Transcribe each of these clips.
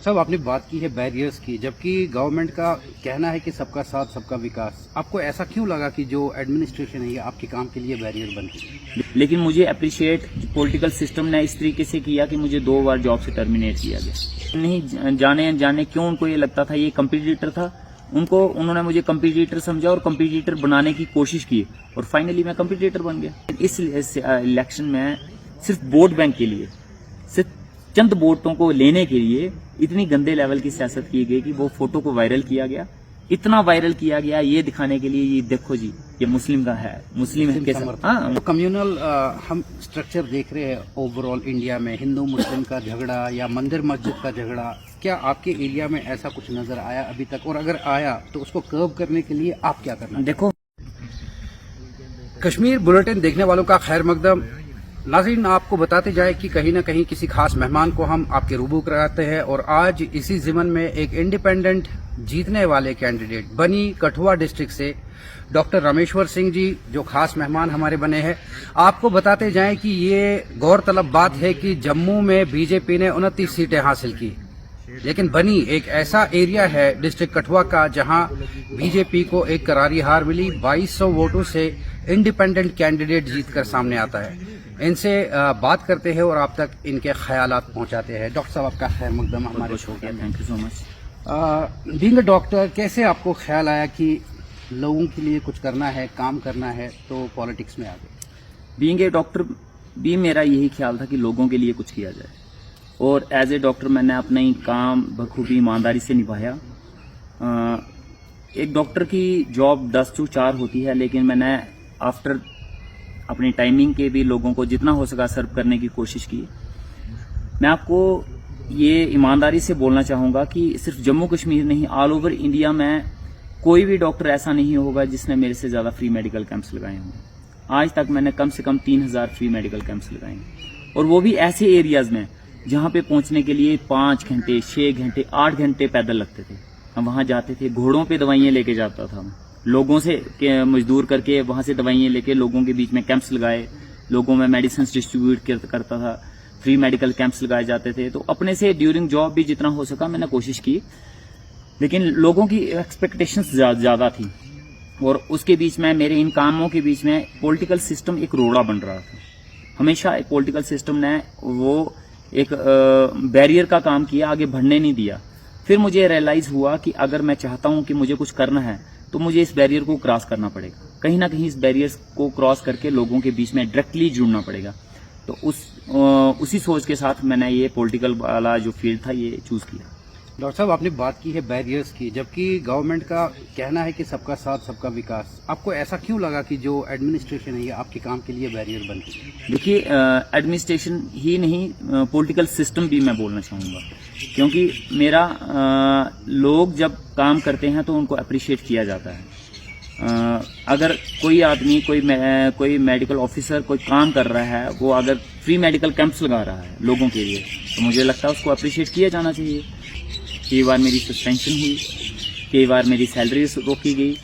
साहब आपने बात की है बैरियर्स की, जबकि गवर्नमेंट का कहना है कि सबका साथ सबका विकास। आपको ऐसा क्यों लगा कि जो एडमिनिस्ट्रेशन है ये आपके काम के लिए बैरियर बन गई? लेकिन मुझे अप्रिशिएट पॉलिटिकल सिस्टम ने इस तरीके से किया कि मुझे 2 बार जॉब से टर्मिनेट किया गया। नहीं जाने क्यों उनको ये लगता था ये कंपटीटर था, उन्होंने मुझे कंपटीटर समझा और कंपटीटर बनाने की कोशिश की और फाइनली मैं कंपटीटर बन गया। इस इलेक्शन में सिर्फ वोट बैंक के लिए, सिर्फ चंद वोटों को लेने के लिए इतनी गंदे लेवल की सियासत की गई कि वो फोटो को वायरल किया गया, इतना वायरल किया गया ये दिखाने के लिए ये देखो जी ये मुस्लिम का है, मुस्लिम है कैसा। हाँ, तो कम्युनल हम स्ट्रक्चर देख रहे हैं ओवरऑल इंडिया में, हिंदू मुस्लिम का झगड़ा या मंदिर मस्जिद का झगड़ा, क्या आपके एरिया में ऐसा कुछ नजर आया अभी तक? और अगर आया तो उसको कर्व करने के लिए आप क्या करना? देखो, कश्मीर बुलेटिन देखने वालों का खैर मकदम। नाज़रीन, आपको बताते जाए कि कहीं न कहीं किसी खास मेहमान को हम आपके रूबरू कराते हैं और आज इसी ज़िमन में एक इंडिपेंडेंट जीतने वाले कैंडिडेट बनी कठुआ डिस्ट्रिक्ट से डॉक्टर रामेश्वर सिंह जी जो खास मेहमान हमारे बने हैं। आपको बताते जाएं कि ये गौरतलब बात है कि जम्मू में बीजेपी ने 29 सीटें हासिल की, लेकिन बनी एक ऐसा एरिया है डिस्ट्रिक्ट कठुआ का जहां बीजेपी को एक करारी हार मिली। 2200 वोटों से इंडिपेंडेंट कैंडिडेट जीतकर सामने आता है। इनसे बात करते हैं और आप तक इनके ख्यालात पहुंचाते हैं। डॉक्टर साहब, आपका खैर मकदम हमारे शो के। Thank you so much. Being a doctor, कैसे आपको ख्याल आया कि लोगों के लिए कुछ करना है, काम करना है, तो पॉलिटिक्स में आ गए? बीइंग ए डॉक्टर भी मेरा यही ख्याल था कि लोगों के लिए कुछ किया जाए और एज ए डॉक्टर मैंने अपना ही काम बखूबी ईमानदारी से निभाया। एक डॉक्टर की जॉब 10 to 4 होती है, लेकिन मैंने आफ्टर अपनी टाइमिंग के भी लोगों को जितना हो सका सर्व करने की कोशिश की। मैं आपको ये ईमानदारी से बोलना चाहूँगा कि सिर्फ जम्मू कश्मीर नहीं, ऑल ओवर इंडिया में कोई भी डॉक्टर ऐसा नहीं होगा जिसने मेरे से ज़्यादा फ्री मेडिकल कैंप्स लगाए हों। आज तक मैंने कम से कम 3000 फ्री मेडिकल कैंप्स लगाए हैं, और वो भी ऐसे एरियाज़ में जहाँ पे पहुँचने के लिए 5 घंटे, 6 घंटे, 8 घंटे पैदल लगते थे। हम वहाँ जाते थे, घोड़ों पे दवाइयाँ लेके जाता था, लोगों से मजदूर करके वहाँ से दवाइयाँ लेके लोगों के बीच में कैंप्स लगाए, लोगों में मेडिसिन डिस्ट्रीब्यूट करता था, फ्री मेडिकल कैंप्स लगाए जाते थे। तो अपने से ड्यूरिंग जॉब भी जितना हो सका मैंने कोशिश की, लेकिन लोगों की एक्सपेक्टेशंस ज़्यादा थी और उसके बीच में मेरे इन कामों के बीच में पॉलिटिकल सिस्टम एक रोड़ा बन रहा था। हमेशा एक पॉलिटिकल सिस्टम ने वो एक बैरियर का काम किया, आगे बढ़ने नहीं दिया। फिर मुझे रियलाइज हुआ कि अगर मैं चाहता हूं कि मुझे कुछ करना है तो मुझे इस बैरियर को क्रॉस करना पड़ेगा, कहीं ना कहीं इस बैरियर को क्रॉस करके लोगों के बीच में डायरेक्टली जुड़ना पड़ेगा। तो उसी सोच के साथ मैंने ये पॉलिटिकल वाला जो फील्ड था ये चूज किया। डॉक्टर साहब, आपने बात की है बैरियर्स की, जबकि गवर्नमेंट का कहना है कि सबका साथ सबका विकास। आपको ऐसा क्यों लगा कि जो एडमिनिस्ट्रेशन है ये आपके काम के लिए बैरियर बन गई? देखिए, एडमिनिस्ट्रेशन ही नहीं, पॉलिटिकल सिस्टम भी मैं बोलना चाहूँगा, क्योंकि मेरा लोग जब काम करते हैं तो उनको अप्रिशिएट किया जाता है। अगर कोई आदमी, कोई मेडिकल ऑफिसर कोई काम कर रहा है, वो अगर फ्री मेडिकल कैंप्स लगा रहा है लोगों के लिए, तो मुझे लगता है उसको अप्रिशिएट किया जाना चाहिए। कई बार मेरी सस्पेंशन हुई, कई बार मेरी सैलरी रोकी गई,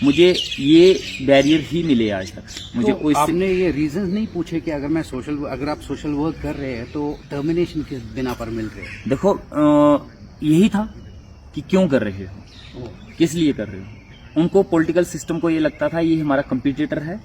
मुझे ये बैरियर ही मिले आज तक। मुझे तो आपने ये रीजन नहीं पूछे कि अगर आप सोशल वर्क कर रहे हैं तो टर्मिनेशन किस बिना पर मिल रहे हैं? देखो, यही था कि क्यों कर रहे हो, किस लिए कर रहे हो। उनको पॉलिटिकल सिस्टम को ये लगता था ये हमारा कंपटीटर है,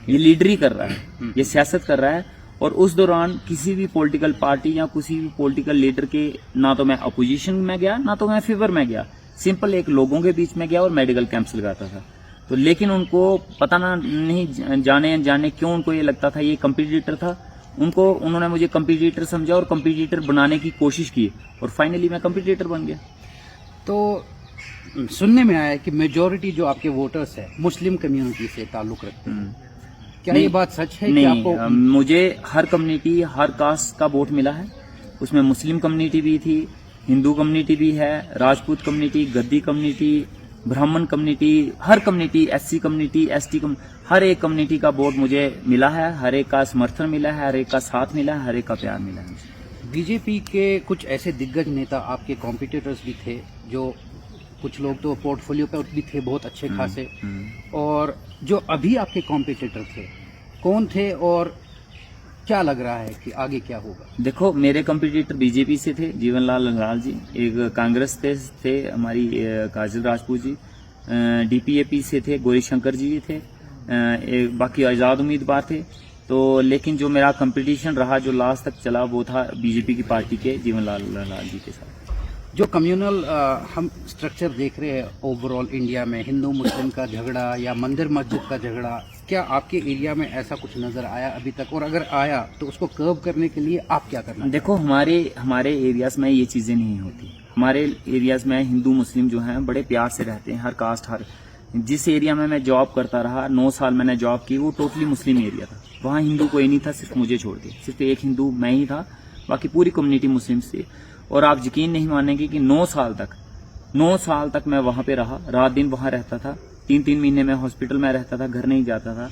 ये लीडरी कर रहा है, ये सियासत कर रहा है। और उस दौरान किसी भी पॉलिटिकल पार्टी या किसी भी पॉलिटिकल लीडर के ना तो मैं अपोजिशन में गया ना तो मैं फेवर में गया, सिंपल एक लोगों के बीच में गया और मेडिकल कैंप्स लगाता था। तो लेकिन उनको पता नहीं जाने क्यों उनको ये लगता था ये कंपटीटर था। उन्होंने मुझे कंपटीटर समझा और कंपटीटर बनाने की कोशिश की और फाइनली मैं कंपटीटर बन गया। तो सुनने में आया कि मेजोरिटी जो आपके वोटर्स है मुस्लिम कम्युनिटी से ताल्लुक रखते हैं, क्या ये बात सच है? नहीं, कि आपको मुझे हर कम्युनिटी, हर कास्ट का वोट मिला है। उसमें मुस्लिम कम्युनिटी भी थी, हिंदू कम्युनिटी भी है, राजपूत कम्युनिटी, गद्दी कम्युनिटी, ब्राह्मण कम्युनिटी, हर कम्युनिटी, एससी कम्युनिटी, एसटी हर एक कम्युनिटी का वोट मुझे मिला है, हर एक का समर्थन मिला है, हर एक का साथ मिला है, हर एक का प्यार मिला है। बीजेपी के कुछ ऐसे दिग्गज नेता आपके कॉम्पिटिटर्स भी थे, जो कुछ लोग तो पोर्टफोलियो पे भी थे बहुत अच्छे खासे, और जो अभी आपके कॉम्पिटिटर थे कौन थे और क्या लग रहा है कि आगे क्या होगा? देखो, मेरे कंपटीटर बीजेपी से थे, जीवनलाल लंगराल जी, एक कांग्रेस थे हमारी काजल राजपूत जी, डीपीएपी से थे गौरीशंकर जी थे, बाकी आज़ाद उम्मीदवार थे। तो लेकिन जो मेरा कंपटीशन रहा, जो लास्ट तक चला, वो था बीजेपी की पार्टी के जीवनलाल लंगराल जी के साथ। जो कम्युनल हम स्ट्रक्चर देख रहे हैं ओवरऑल इंडिया में, हिंदू मुस्लिम का झगड़ा या मंदिर मस्जिद का झगड़ा, क्या आपके एरिया में ऐसा कुछ नजर आया अभी तक? और अगर आया तो उसको कर्व करने के लिए आप क्या करना? देखो, हमारे एरियाज में ये चीजें नहीं होती। हमारे एरियाज में हिंदू मुस्लिम जो हैं बड़े प्यार से रहते हैं, हर कास्ट हर। जिस एरिया में मैं जॉब करता रहा, 9 साल मैंने जॉब की, वो टोटली मुस्लिम एरिया था। वहाँ हिंदू कोई नहीं था, सिर्फ मुझे छोड़ के। सिर्फ एक हिंदू मैं ही था, बाकी पूरी कम्युनिटी मुस्लिम थी। और आप यकीन नहीं मानेंगे कि 9 साल तक मैं वहां पे रहा, रात दिन वहां रहता था। 3-3 महीने में हॉस्पिटल में रहता था, घर नहीं जाता था।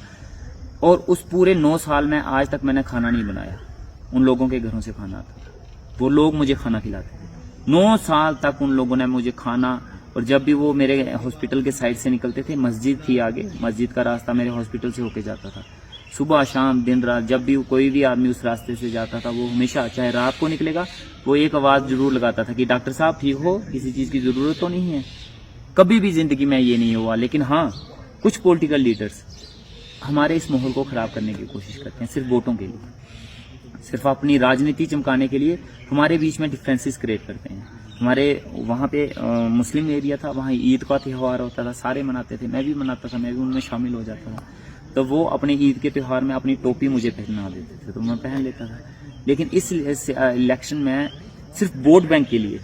और उस पूरे 9 साल में आज तक मैंने खाना नहीं बनाया, उन लोगों के घरों से खाना आता, वो लोग मुझे खाना खिलाते थे। 9 साल तक उन लोगों ने मुझे खाना। और जब भी वो मेरे हॉस्पिटल के साइड से निकलते थे, मस्जिद थी आगे, मस्जिद का रास्ता मेरे हॉस्पिटल से होके जाता था। सुबह शाम दिन रात जब भी कोई भी आदमी उस रास्ते से जाता था, वो हमेशा, चाहे रात को निकलेगा, वो एक आवाज जरूर लगाता था कि डॉक्टर साहब ठीक हो, किसी चीज की जरूरत तो नहीं है। कभी भी जिंदगी में ये नहीं हुआ। लेकिन हाँ, कुछ पॉलिटिकल लीडर्स हमारे इस माहौल को खराब करने की कोशिश करते हैं, सिर्फ वोटों के लिए, सिर्फ अपनी राजनीति चमकाने के लिए हमारे बीच में डिफरेंसेस क्रिएट करते हैं। हमारे वहाँ पे मुस्लिम एरिया था, वहाँ ईद का त्यौहार होता था, सारे मनाते थे, मैं भी मनाता था, मैं भी उनमें शामिल हो जाता था। तो वो अपने ईद के त्यौहार में अपनी टोपी मुझे पहना देते थे, तो मैं पहन लेता था। लेकिन इस इलेक्शन में सिर्फ वोट बैंक के लिए,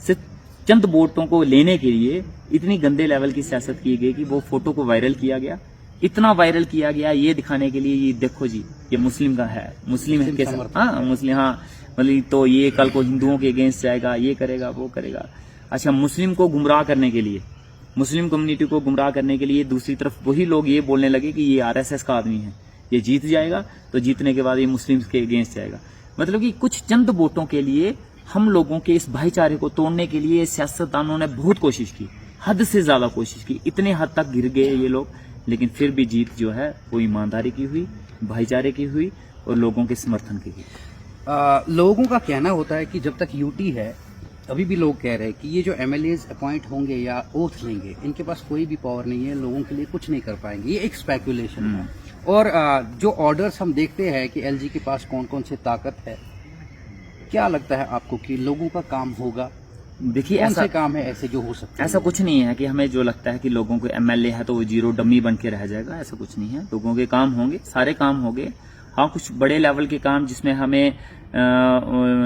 सिर्फ चंद वोटों को लेने के लिए इतनी गंदे लेवल की सियासत की गई कि वो फोटो को वायरल किया गया। इतना वायरल किया गया ये दिखाने के लिए, ये देखो जी, ये मुस्लिम का है, मुस्लिम है कैसे, हाँ मुस्लिम, हाँ मतलब, तो ये कल को हिंदुओं के अगेंस्ट जाएगा, ये करेगा वो करेगा। अच्छा, मुस्लिम को गुमराह करने के लिए, मुस्लिम कम्युनिटी को गुमराह करने के लिए दूसरी तरफ वही लोग ये बोलने लगे कि ये आरएसएस का आदमी है, ये जीत जाएगा, तो जीतने के बाद ये मुस्लिम के अगेंस्ट जाएगा। मतलब कि कुछ चंद वोटों के लिए हम लोगों के इस भाईचारे को तोड़ने के लिए सियासतदानों ने बहुत कोशिश की, हद से ज्यादा कोशिश की। इतने हद तक गिर गए ये लोग, लेकिन फिर भी जीत जो है वो ईमानदारी की हुई, भाईचारे की हुई और लोगों के समर्थन की हुई। लोगों का कहना होता है कि जब तक यूटी है, अभी भी लोग कह रहे हैं कि ये जो एमएलएज अपॉइंट होंगे या ओथ लेंगे, इनके पास कोई भी पावर नहीं है, लोगों के लिए कुछ नहीं कर पाएंगे। ये एक स्पेकुलेशन है। और जो ऑर्डर्स हम देखते हैं कि एलजी के पास कौन कौन से ताकत है, क्या लगता है आपको कि लोगों का काम होगा? देखिए, ऐसे काम है ऐसे जो हो सकते हैं? ऐसा कुछ नहीं है कि हमें जो लगता है कि लोगों को एमएलए है तो वो जीरो डमी बन के रह जाएगा, ऐसा कुछ नहीं है। लोगों के काम होंगे, सारे काम होंगे। हाँ, कुछ बड़े लेवल के काम जिसमें हमें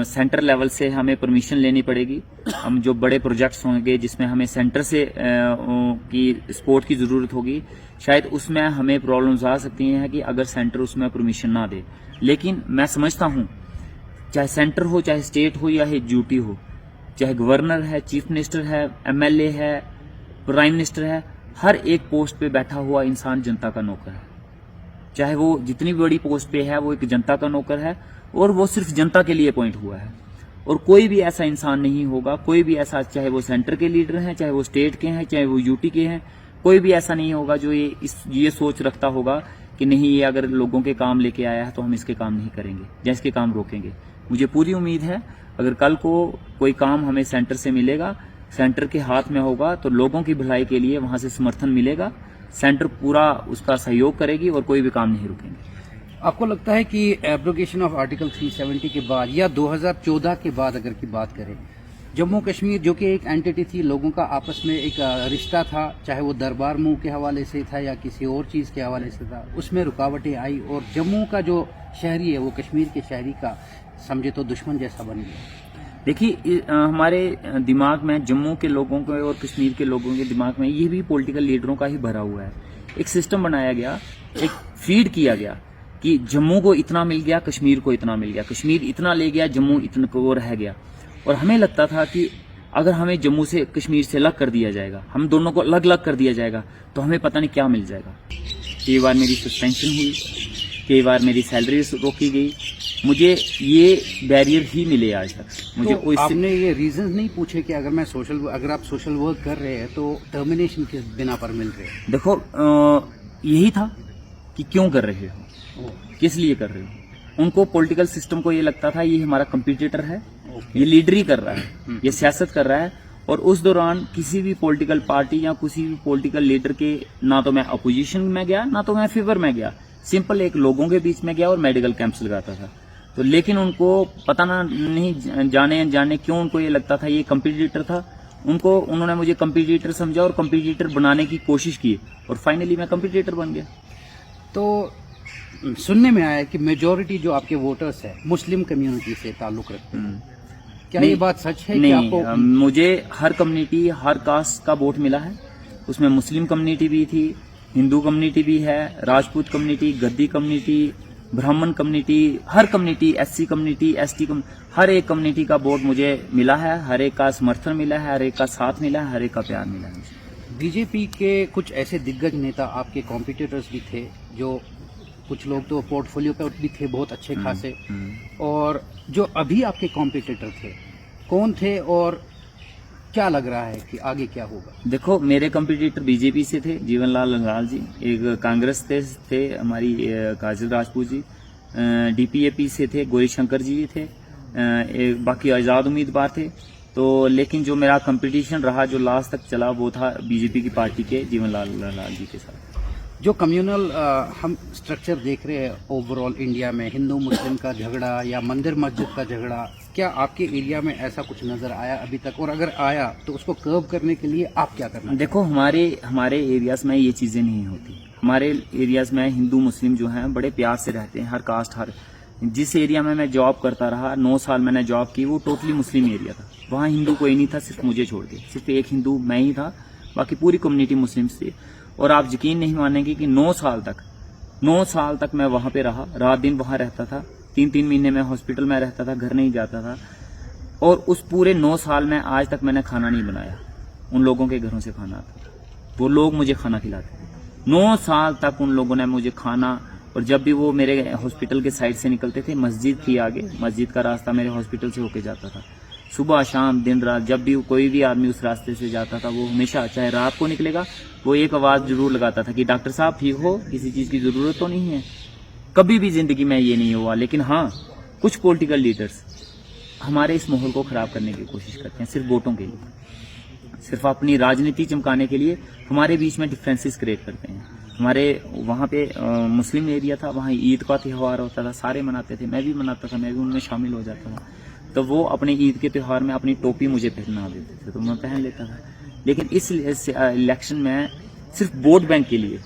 सेंटर लेवल से हमें परमिशन लेनी पड़ेगी। हम जो बड़े प्रोजेक्ट्स होंगे जिसमें हमें सेंटर से की सपोर्ट की जरूरत होगी, शायद उसमें हमें प्रॉब्लम्स आ सकती हैं कि अगर सेंटर उसमें परमिशन ना दे। लेकिन मैं समझता हूँ, चाहे सेंटर हो, चाहे स्टेट हो या यूटी हो, चाहे गवर्नर है, चीफ मिनिस्टर है, एमएलए है, प्राइम मिनिस्टर है, हर एक पोस्ट पे बैठा हुआ इंसान जनता का नौकर है। चाहे वो जितनी बड़ी पोस्ट पे है, वो एक जनता का नौकर है और वो सिर्फ जनता के लिए अपॉइंट हुआ है। और कोई भी ऐसा इंसान नहीं होगा, कोई भी ऐसा, चाहे वो सेंटर के लीडर हैं, चाहे वो स्टेट के हैं, चाहे वो यूटी के हैं, कोई भी ऐसा नहीं होगा जो ये सोच रखता होगा कि नहीं, ये अगर लोगों के काम लेके आया है तो हम इसके काम नहीं करेंगे या इसके काम रोकेंगे। मुझे पूरी उम्मीद है अगर कल को कोई काम हमें सेंटर से मिलेगा, सेंटर के हाथ में होगा, तो लोगों की भलाई के लिए वहां से समर्थन मिलेगा, सेंटर पूरा उसका सहयोग करेगी और कोई भी काम नहीं रुकेंगे। आपको लगता है कि एब्रोगेशन ऑफ आर्टिकल 370 के बाद या 2014 के बाद अगर की बात करें, जम्मू कश्मीर जो कि एक एंटिटी थी, लोगों का आपस में एक रिश्ता था, चाहे वो दरबार मुंह के हवाले से था या किसी और चीज़ के हवाले से था, उसमें रुकावटें आई और जम्मू का जो शहरी है वो कश्मीर के शहरी का समझे तो दुश्मन जैसा बन गया। देखिए, हमारे दिमाग में, जम्मू के लोगों के और कश्मीर के लोगों के दिमाग में, ये भी पॉलिटिकल लीडरों का ही भरा हुआ है। एक सिस्टम बनाया गया, एक फीड किया गया कि जम्मू को इतना मिल गया, कश्मीर को इतना मिल गया, कश्मीर इतना ले गया, जम्मू इतना को रह गया। और हमें लगता था कि अगर हमें जम्मू से, कश्मीर से अलग कर दिया जाएगा, हम दोनों को अलग अलग कर दिया जाएगा, तो हमें पता नहीं क्या मिल जाएगा। कई बार मेरी सस्पेंशन हुई, कई बार मेरी सैलरी रोकी गई, मुझे ये बैरियर ही मिले आज तक। मुझे तो कोई आपने ये रीजन नहीं पूछे कि अगर आप सोशल वर्क कर रहे हैं तो टर्मिनेशन किस बिना पर मिल रहे हैं? देखो, यही था कि क्यों कर रहे हो, किस लिए कर रहे हो। उनको पॉलिटिकल सिस्टम को ये लगता था ये हमारा कंपटीटर है, ये लीडरी कर रहा है, ये सियासत कर रहा है। और उस दौरान किसी भी पॉलिटिकल पार्टी या किसी भी पॉलिटिकल लीडर के ना तो मैं अपोजिशन में गया ना तो मैं फेवर में गया, सिंपल एक लोगों के बीच में गया और मेडिकल कैंप्स लगाता था। तो लेकिन उनको पता ना नहीं जाने क्यों उनको ये लगता था ये कंपटीटर था, उन्होंने मुझे कंपटीटर समझा और कंपटीटर बनाने की कोशिश की और फाइनली मैं कंपटीटर बन गया। तो सुनने में आया है कि मेजोरिटी जो आपके वोटर्स है मुस्लिम कम्युनिटी से ताल्लुक रखते हैं, क्या ये बात सच है? नहीं, कि आपको मुझे हर कम्युनिटी हर कास्ट का वोट मिला है। उसमें मुस्लिम कम्युनिटी भी थी, हिंदू कम्युनिटी भी है, राजपूत कम्युनिटी, गद्दी कम्युनिटी, ब्राह्मण कम्युनिटी, हर कम्युनिटी, एससी कम्युनिटी, एसटी हर एक कम्युनिटी का वोट मुझे मिला है, हर एक का समर्थन मिला है, हर एक का साथ मिला है, हर एक का प्यार मिला है। बीजेपी के कुछ ऐसे दिग्गज नेता आपके कॉम्पिटिटर्स भी थे, जो कुछ लोग तो पोर्टफोलियो पे भी थे बहुत अच्छे खासे, और जो अभी आपके कॉम्पिटिटर थे कौन थे और क्या लग रहा है कि आगे क्या होगा? देखो, मेरे कॉम्पिटिटर बीजेपी से थे जीवनलाल लंगाल जी, एक कांग्रेस थे हमारी काजल राजपूत जी, डीपीएपी से थे गौरीशंकर जी थे, बाकी आजाद उम्मीदवार थे। तो लेकिन जो मेरा कंपटीशन रहा जो लास्ट तक चला वो था बीजेपी की पार्टी के जीवनलाल लंगाल जी के साथ। जो कम्युनल हम स्ट्रक्चर देख रहे हैं ओवरऑल इंडिया में, हिंदू मुस्लिम का झगड़ा या मंदिर मस्जिद का झगड़ा, क्या आपके एरिया में ऐसा कुछ नजर आया अभी तक? और अगर आया तो उसको कर्व करने के लिए आप क्या करना? देखो, हमारे एरियाज में ये चीजें नहीं होती। हमारे एरियाज में हिंदू मुस्लिम जो हैं बड़े प्यार से रहते हैं, हर कास्ट हर। जिस एरिया में मैं जॉब करता रहा 9 साल मैंने जॉब की, वो टोटली मुस्लिम एरिया था। वहाँ हिंदू कोई नहीं था, सिर्फ मुझे छोड़ के सिर्फ एक हिंदू मैं ही था, बाकी पूरी कम्युनिटी मुस्लिम्स थी। और आप यकीन नहीं मानेंगे कि 9 साल तक मैं वहां पे रहा, रात दिन वहां रहता था, 3-3 महीने में हॉस्पिटल में रहता था, घर नहीं जाता था। और उस पूरे 9 साल में आज तक मैंने खाना नहीं बनाया, उन लोगों के घरों से खाना आता था, वो लोग मुझे खाना खिलाते थे। 9 साल तक उन लोगों ने मुझे खाना, और जब भी वो मेरे हॉस्पिटल के साइड से निकलते थे, मस्जिद थी आगे, मस्जिद का रास्ता मेरे हॉस्पिटल से होके जाता था, सुबह शाम दिन रात जब भी कोई भी आदमी उस रास्ते से जाता था, वो हमेशा चाहे रात को निकलेगा वो एक आवाज जरूर लगाता था कि डॉक्टर साहब ठीक हो, किसी चीज की जरूरत तो नहीं है। कभी भी जिंदगी में ये नहीं हुआ। लेकिन हाँ, कुछ पॉलिटिकल लीडर्स हमारे इस माहौल को खराब करने की कोशिश करते हैं, सिर्फ वोटों के लिए, सिर्फ अपनी राजनीति चमकाने के लिए हमारे बीच में डिफरेंसेस क्रिएट करते हैं। हमारे वहाँ पे मुस्लिम एरिया था, वहाँ ईद का त्यौहार होता था, सारे मनाते थे, मैं भी मनाता था, मैं भी उनमें शामिल हो जाता था। तो वो अपने ईद के त्यौहार में अपनी टोपी मुझे पहना देते थे, तो मैं पहन लेता था। लेकिन इस इलेक्शन में सिर्फ वोट बैंक के लिए,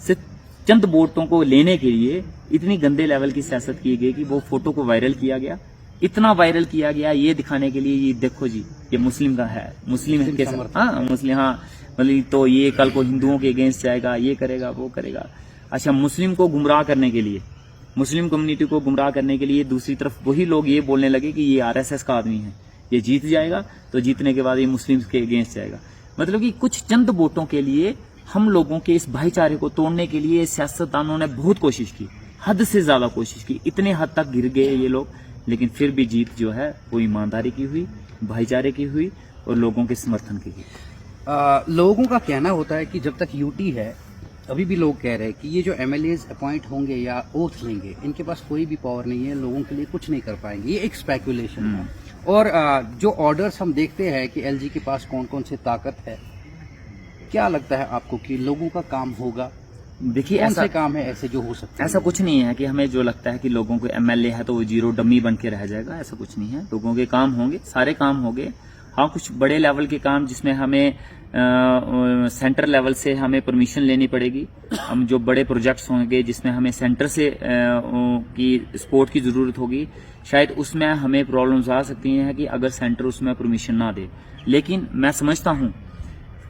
सिर्फ चंद वोटों को लेने के लिए इतनी गंदे लेवल की सियासत की गई कि वो फोटो को वायरल किया गया, इतना वायरल किया गया ये दिखाने के लिए, ये देखो जी ये मुस्लिम का है, मुस्लिम के साथ, हाँ मुस्लिम, हाँ मतलब तो ये कल को हिंदुओं के अगेंस्ट जाएगा, ये करेगा वो करेगा। अच्छा, मुस्लिम को गुमराह करने के लिए, मुस्लिम कम्युनिटी को गुमराह करने के लिए दूसरी तरफ वही लोग ये बोलने लगे कि ये आरएसएस का आदमी है, ये जीत जाएगा तो जीतने के बाद ये मुस्लिम के अगेंस्ट जाएगा। मतलब कि कुछ चंद वोटों के लिए हम लोगों के इस भाईचारे को तोड़ने के लिए सियासतदानों ने बहुत कोशिश की, हद से ज्यादा कोशिश की, इतने हद तक गिर गए ये लोग। लेकिन फिर भी जीत जो है वो ईमानदारी की हुई, भाईचारे की हुई और लोगों के समर्थन की हुई। लोगों का कहना होता है कि जब तक यूटी है, अभी भी लोग कह रहे हैं कि ये जो एमएलएज अपॉइंट होंगे या ओथ लेंगे, इनके पास कोई भी पावर नहीं है, लोगों के लिए कुछ नहीं कर पाएंगे। ये एक स्पेकुलेशन है। और जो ऑर्डर्स हम देखते हैं कि एलजी के पास कौन कौन से ताकत है, क्या लगता है आपको कि लोगों का काम होगा? देखिए, ऐसा काम है ऐसे जो हो सकता है? ऐसा कुछ नहीं है कि हमें जो लगता है कि लोगों को एमएलए है तो वो जीरो डमी बन के रह जाएगा, ऐसा कुछ नहीं है। लोगों के काम होंगे, सारे काम होंगे। हाँ, कुछ बड़े लेवल के काम जिसमें हमें सेंटर लेवल से हमें परमिशन लेनी पड़ेगी, हम जो बड़े प्रोजेक्ट्स होंगे जिसमें हमें सेंटर से की सपोर्ट की जरूरत होगी, शायद उसमें हमें प्रॉब्लम्स आ सकती हैं कि अगर सेंटर उसमें परमिशन ना दे। लेकिन मैं समझता हूँ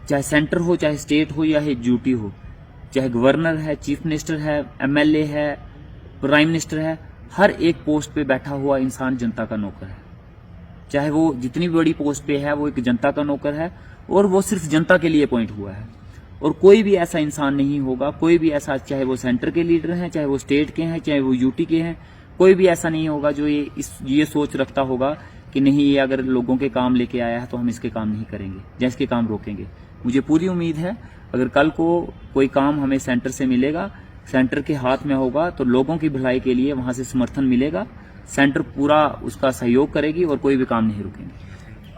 चाहे सेंटर हो, चाहे स्टेट हो या ड्यूटी हो, चाहे गवर्नर है, चीफ मिनिस्टर है, एमएलए है, प्राइम मिनिस्टर है, हर एक पोस्ट पे बैठा हुआ इंसान जनता का नौकर है। चाहे वो जितनी बड़ी पोस्ट पे है वो एक जनता का नौकर है और वो सिर्फ जनता के लिए अपॉइंट हुआ है। और कोई भी ऐसा इंसान नहीं होगा, कोई भी ऐसा, चाहे वो सेंटर के लीडर हैं, चाहे वो स्टेट के हैं, चाहे वो यूटी के हैं, कोई भी ऐसा नहीं होगा जो ये सोच रखता होगा कि नहीं ये अगर लोगों के काम लेके आया है तो हम इसके काम नहीं करेंगे या इसके काम रोकेंगे। मुझे पूरी उम्मीद है अगर कल को कोई काम हमें सेंटर से मिलेगा, सेंटर के हाथ में होगा तो लोगों की भलाई के लिए वहां से समर्थन मिलेगा, सेंटर पूरा उसका सहयोग करेगी और कोई भी काम नहीं रुकेंगे।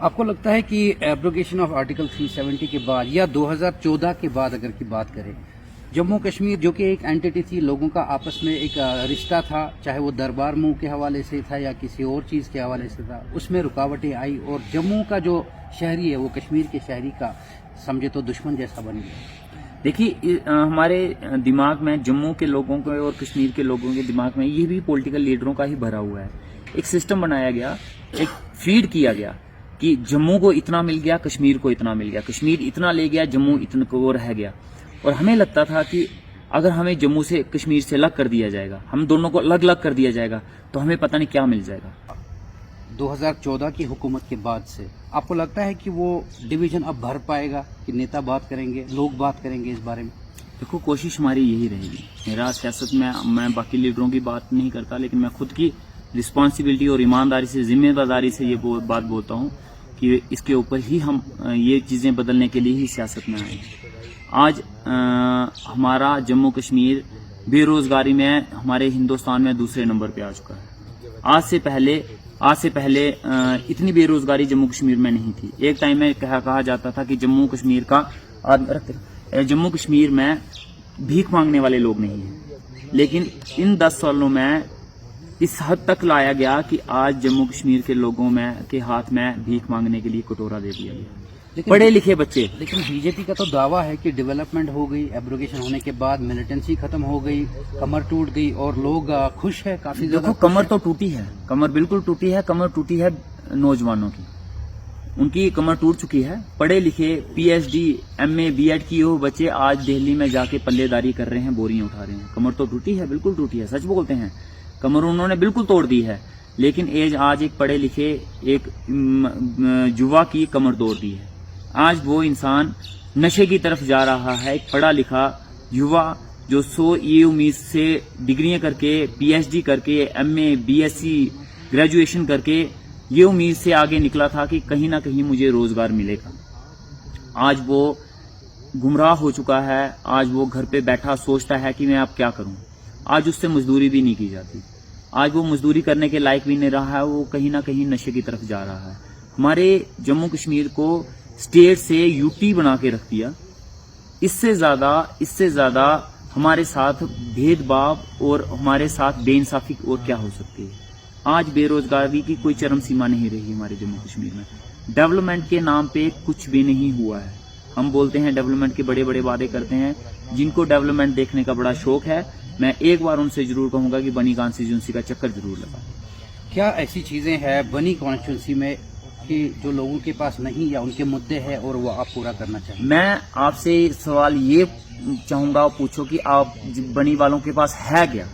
आपको लगता है कि एब्रोगेशन ऑफ आर्टिकल 370 के बाद या 2014 के बाद अगर की बात करें, जम्मू कश्मीर जो कि एक एंटिटी थी, लोगों का आपस में एक रिश्ता था, चाहे वो दरबार मुंह के हवाले से था या किसी और चीज़ के हवाले से था, उसमें रुकावटें आई और जम्मू का जो शहरी है वो कश्मीर के शहरी का समझे तो दुश्मन जैसा बन गया। देखिए, हमारे दिमाग में जम्मू के लोगों के और कश्मीर के लोगों के दिमाग में ये भी पॉलिटिकल लीडरों का ही भरा हुआ है। एक सिस्टम बनाया गया, एक फीड किया गया कि जम्मू को इतना मिल गया, कश्मीर को इतना मिल गया, कश्मीर इतना ले गया, जम्मू इतना को रह गया। और हमें लगता था कि अगर हमें जम्मू से कश्मीर से अलग कर दिया जाएगा, हम दोनों को अलग अलग कर दिया जाएगा, तो हमें पता नहीं क्या मिल जाएगा। 2014 की हुकूमत के बाद से आपको लगता है कि वो डिवीजन अब भर पाएगा, कि नेता बात करेंगे, लोग बात करेंगे इस बारे में? देखो, कोशिश हमारी यही रहेगी। मेरा सियासत में मैं बाकी लीडरों की बात नहीं करता, लेकिन मैं खुद की रिस्पॉन्सिबिलिटी और ईमानदारी से, जिम्मेदारी से ये बात बोलता हूँ कि इसके ऊपर ही हम ये चीज़ें बदलने के लिए ही सियासत में आए हैं। आज हमारा जम्मू कश्मीर बेरोजगारी में हमारे हिंदुस्तान में दूसरे नंबर पे आ चुका है। आज से पहले इतनी बेरोजगारी जम्मू कश्मीर में नहीं थी। एक टाइम में कहा जाता था कि जम्मू कश्मीर में भीख मांगने वाले लोग नहीं हैं, लेकिन इन 10 सालों में इस हद तक लाया गया कि आज जम्मू कश्मीर के लोगों में के हाथ में भीख मांगने के लिए कटोरा दे दिया गया। पढ़े लिखे बच्चे। लेकिन बीजेपी का तो दावा है कि डेवलपमेंट हो गई, एब्रोगेशन होने के बाद मिलिटेंसी खत्म हो गई, कमर टूट गई और लोग खुश है, काफी ज्यादा। देखो, कमर तो टूटी है, कमर बिल्कुल टूटी है। कमर टूटी है नौजवानों की, उनकी कमर टूट चुकी है। पढ़े लिखे पीएचडी, एमए, बीएड किए हुए बच्चे आज दिल्ली में जाके पल्लेदारी कर रहे हैं, बोरियां उठा रहे हैं। कमर तो टूटी है, बिल्कुल टूटी है, सच बोलते हैं, कमर उन्होंने बिल्कुल तोड़ दी है। लेकिन आज एक पढ़े लिखे एक युवा की कमर तोड़ दी है। आज वो इंसान नशे की तरफ जा रहा है। एक पढ़ा लिखा युवा जो ये उम्मीद से डिग्रियां करके, पीएचडी करके, एमए, बीएससी, ग्रेजुएशन करके ये उम्मीद से आगे निकला था कि कहीं ना कहीं मुझे रोजगार मिलेगा, आज वो गुमराह हो चुका है। आज वो घर पे बैठा सोचता है कि मैं अब क्या करूं। आज उससे मजदूरी भी नहीं की जाती, आज वो मजदूरी करने के लायक भी नहीं रहा है, वो कहीं ना कहीं नशे की तरफ जा रहा है। हमारे जम्मू कश्मीर को स्टेट से यूटी बना के रख दिया। इससे ज्यादा हमारे साथ भेदभाव और हमारे साथ बेइंसाफी और क्या हो सकती है। आज बेरोजगारी की कोई चरम सीमा नहीं रही हमारे जम्मू कश्मीर में। डेवलपमेंट के नाम पे कुछ भी नहीं हुआ है। हम बोलते हैं डेवलपमेंट के बड़े बड़े वादे करते हैं। जिनको डेवलपमेंट देखने का बड़ा शौक है, मैं एक बार उनसे जरूर कहूंगा कि बनी कॉन्स्टिट्यूंसी का चक्कर जरूर लगाएं। क्या ऐसी चीजें हैं बनी कॉन्स्टिट्यूंसी में कि जो लोगों के पास नहीं या उनके मुद्दे हैं और वो आप पूरा करना चाहिए? मैं आपसे सवाल ये चाहूंगा, पूछो कि आप बनी वालों के पास है क्या?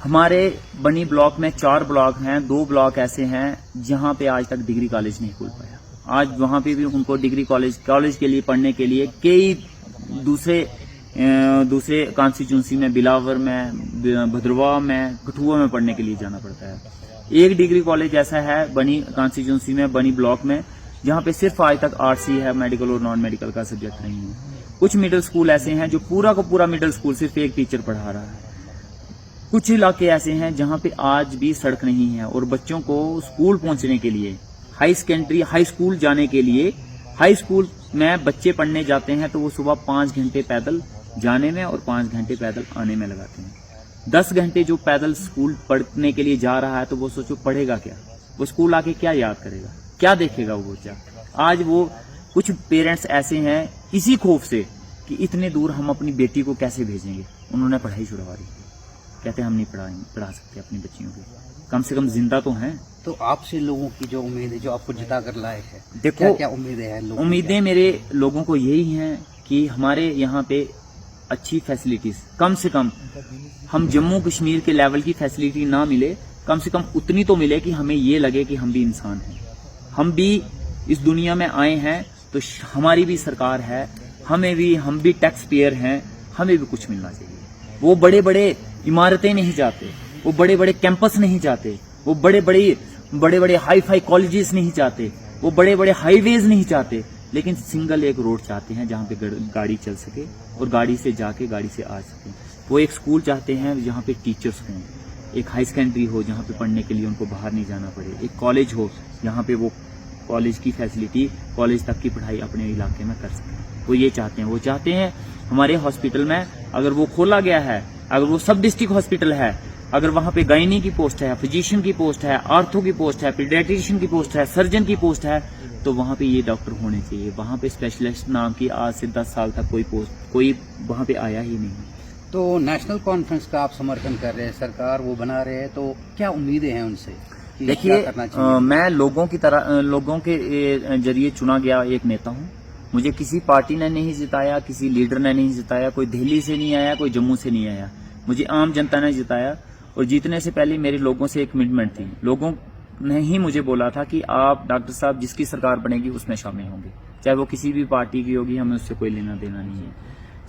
हमारे बनी ब्लॉक में 4 ब्लॉक हैं, 2 ब्लॉक ऐसे हैं जहां पे आज तक डिग्री कॉलेज नहीं खुल पाया। आज वहां पे भी उनको डिग्री कॉलेज के लिए पढ़ने के लिए कई दूसरे कॉन्स्टिट्यूंसी में, बिलावर में, भद्रवाह में, कठुआ में पढ़ने के लिए जाना पड़ता है। एक डिग्री कॉलेज ऐसा है बनी कॉन्स्टिट्यूंसी में, बनी ब्लॉक में, जहां पे सिर्फ आज तक आर्ट्स ही है, मेडिकल और नॉन मेडिकल का सब्जेक्ट नहीं है। कुछ मिडिल स्कूल ऐसे हैं जो पूरा का पूरा मिडिल स्कूल सिर्फ एक टीचर पढ़ा रहा है। कुछ इलाके ऐसे हैं जहां पे आज भी सड़क नहीं है और बच्चों को स्कूल पहुंचने के लिए, हाई स्कूल जाने के लिए, हाई स्कूल में बच्चे पढ़ने जाते हैं तो वो सुबह 5 घंटे पैदल जाने में और 5 घंटे पैदल आने में लगाते हैं। 10 घंटे जो पैदल स्कूल पढ़ने के लिए जा रहा है तो वो सोचो पढ़ेगा क्या? वो स्कूल आके क्या याद करेगा, क्या देखेगा वो बच्चा? आज वो कुछ पेरेंट्स ऐसे हैं इसी खौफ से कि इतने दूर हम अपनी बेटी को कैसे भेजेंगे, उन्होंने पढ़ाई छुड़वा दी। कहते हम नहीं पढ़ा सकते अपनी बच्चियों को, कम से कम जिंदा तो हैं। तो आपसे लोगों की जो उम्मीद है, जो आपको जिता कर लाए है, देखो क्या उम्मीदें हैं लोगों की? उम्मीदें मेरे लोगों को यही हैं कि हमारे यहाँ पे अच्छी फैसिलिटीज, कम से कम हम जम्मू कश्मीर के लेवल की फैसिलिटी ना मिले, कम से कम उतनी तो मिले कि हमें ये लगे कि हम भी इंसान हैं, हम भी इस दुनिया में आए हैं तो हमारी भी सरकार है, हम भी टैक्स पेयर हैं, हमें भी कुछ मिलना चाहिए। वो बड़े बड़े इमारतें नहीं चाहते, वो बड़े बड़े कैंपस नहीं चाहते, वो बड़े बड़े हाई फाई कॉलेजेस नहीं चाहते, वो बड़े बड़े हाईवेज नहीं चाहते। लेकिन सिंगल एक रोड चाहते हैं जहाँ पे गाड़ी चल सके और गाड़ी से जाके गाड़ी से आ सके। वो एक स्कूल चाहते हैं जहाँ पे टीचर्स हों, एक हाई सेकेंडरी हो जहाँ पे पढ़ने के लिए उनको बाहर नहीं जाना पड़े, एक कॉलेज हो जहाँ पे वो कॉलेज की फैसिलिटी, कॉलेज तक की पढ़ाई अपने इलाके में कर सकें। वो ये चाहते हैं। वो चाहते हैं हमारे हॉस्पिटल में अगर वो खोला गया है, अगर वो सब डिस्ट्रिक्ट हॉस्पिटल है, अगर वहाँ पे गायनी की पोस्ट है, फिजिशियन की पोस्ट है, आर्थो की पोस्ट है, पीडियाट्रिशियन की पोस्ट है, सर्जन की पोस्ट है, तो वहाँ पे ये डॉक्टर होने चाहिए। वहाँ पे स्पेशलिस्ट नाम की आज से 10 साल तक कोई वहाँ पे आया ही नहीं। तो नेशनल कॉन्फ्रेंस का आप समर्थन कर रहे हैं, सरकार वो बना रहे हैं, तो क्या उम्मीदें हैं उनसे? देखिए, मैं लोगों के जरिए चुना गया एक नेता हूँ। मुझे किसी पार्टी ने नहीं जिताया, किसी लीडर ने नहीं जिताया, कोई दिल्ली से नहीं आया, कोई जम्मू से नहीं आया, मुझे आम जनता ने जिताया। और जीतने से पहले मेरे लोगों से एक कमिटमेंट थी। लोगों ने ही मुझे बोला था कि आप डॉक्टर साहब जिसकी सरकार बनेगी उसमें शामिल होंगे, चाहे वो किसी भी पार्टी की होगी, हमें उससे कोई लेना देना नहीं है।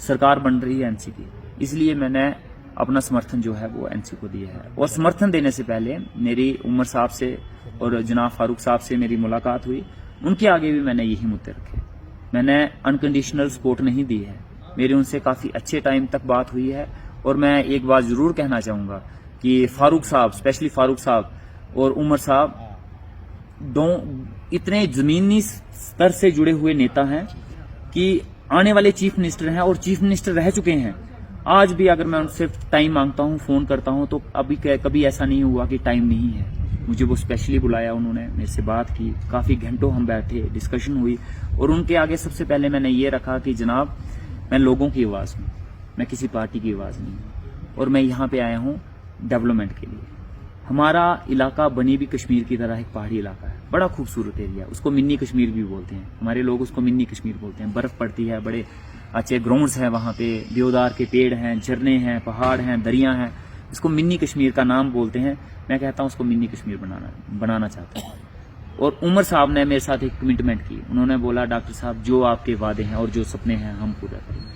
सरकार बन रही है एनसी की, इसलिए मैंने अपना समर्थन जो है वो एनसी को दिया है। और समर्थन देने से पहले मेरी उमर साहब से और जनाब फारूक साहब से मेरी मुलाकात हुई, उनके आगे भी मैंने यही मुद्दे रखे। मैंने अनकंडीशनल सपोर्ट नहीं दी है, मेरी उनसे काफ़ी अच्छे टाइम तक बात हुई है। और मैं एक बात ज़रूर कहना चाहूँगा कि फारूक साहब, स्पेशली फारूक साहब और उमर साहब इतने ज़मीनी स्तर से जुड़े हुए नेता हैं कि आने वाले चीफ मिनिस्टर हैं और चीफ मिनिस्टर रह चुके हैं। आज भी अगर मैं उनसे टाइम मांगता हूँ, फ़ोन करता हूँ, तो कभी ऐसा नहीं हुआ कि टाइम नहीं है। मुझे वो स्पेशली बुलाया, उन्होंने मेरे से बात की, काफ़ी घंटों हम बैठे, डिस्कशन हुई। और उनके आगे सबसे पहले मैंने ये रखा कि जनाब, मैं लोगों की आवाज़ हूँ, मैं किसी पार्टी की आवाज़ नहीं हूँ, और मैं यहाँ पे आया हूँ डेवलपमेंट के लिए। हमारा इलाका बनी भी कश्मीर की तरह एक पहाड़ी इलाका है, बड़ा खूबसूरत एरिया, उसको मिनी कश्मीर भी बोलते हैं, हमारे लोग उसको मिनी कश्मीर बोलते हैं। बर्फ़ पड़ती है, बड़े अच्छे ग्राउंड्स हैं वहाँ पे, देवदार के पेड़ हैं, झरने हैं, पहाड़ हैं, दरिया हैं, इसको मिनी कश्मीर का नाम बोलते हैं। मैं कहता हूँ उसको मिनी कश्मीर बनाना चाहता हूँ। और उमर साहब ने मेरे साथ एक कमिटमेंट की, उन्होंने बोला डॉक्टर साहब जो आपके वादे हैं और जो सपने हैं हम पूरा करेंगे।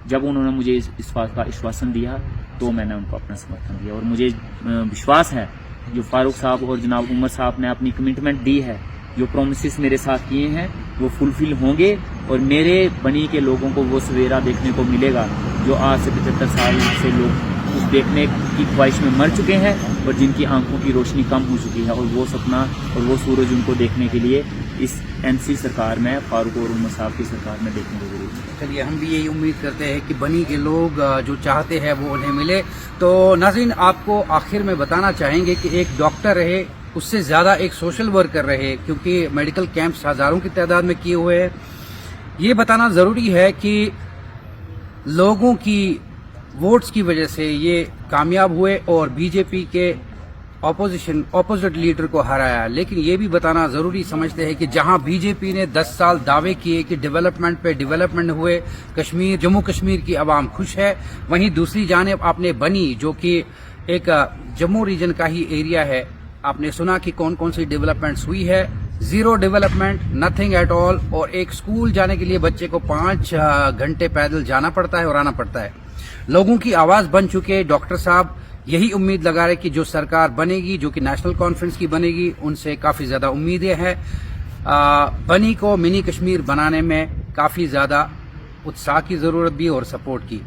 जब उन्होंने मुझे इस बात का आश्वासन दिया तो मैंने उनको अपना समर्थन दिया। और मुझे विश्वास है जो फारूक साहब और जनाब उमर साहब ने अपनी कमिटमेंट दी है, जो प्रोमिसेस मेरे साथ किए हैं, वो फुलफिल होंगे और मेरे बनी के लोगों को वो सवेरा देखने को मिलेगा जो आज से 75 साल से लोग उस देखने की ख्वाहिश में मर चुके हैं और जिनकी आंखों की रोशनी कम हो चुकी है। और वो सपना और वो सूरज उनको देखने के लिए इस एनसी सरकार में, फारूक और उमर साहब की सरकार में देखने को जरूरी है। चलिए, हम भी यही उम्मीद करते हैं कि बनी के लोग जो चाहते हैं वो उन्हें मिले। तो नाज़रीन, आपको आखिर में बताना चाहेंगे कि एक डॉक्टर रहे, उससे ज़्यादा एक सोशल वर्कर रहे, क्योंकि मेडिकल कैंप्स हज़ारों की तादाद में किए हुए हैं। ये बताना ज़रूरी है कि लोगों की वोट्स की वजह से ये कामयाब हुए और बीजेपी के ऑपोजिट लीडर को हराया। लेकिन ये भी बताना जरूरी समझते हैं कि जहां बीजेपी ने 10 साल दावे किए कि डेवलपमेंट पे डेवलपमेंट हुए, कश्मीर, जम्मू कश्मीर की आवाम खुश है, वहीं दूसरी जानिब आपने बनी, जो कि एक जम्मू रीजन का ही एरिया है, आपने सुना कि कौन कौन सी डेवलपमेंट्स हुई है। 0 डेवलपमेंट, नथिंग एट ऑल। और एक स्कूल जाने के लिए बच्चे को 5 घंटे पैदल जाना पड़ता है और आना पड़ता है। लोगों की आवाज बन चुके डॉक्टर साहब यही उम्मीद लगा रहे कि जो सरकार बनेगी, जो कि नेशनल कॉन्फ्रेंस की बनेगी, उनसे काफी ज्यादा उम्मीदें हैं। बनी को मिनी कश्मीर बनाने में काफी ज्यादा उत्साह की जरूरत भी और सपोर्ट की।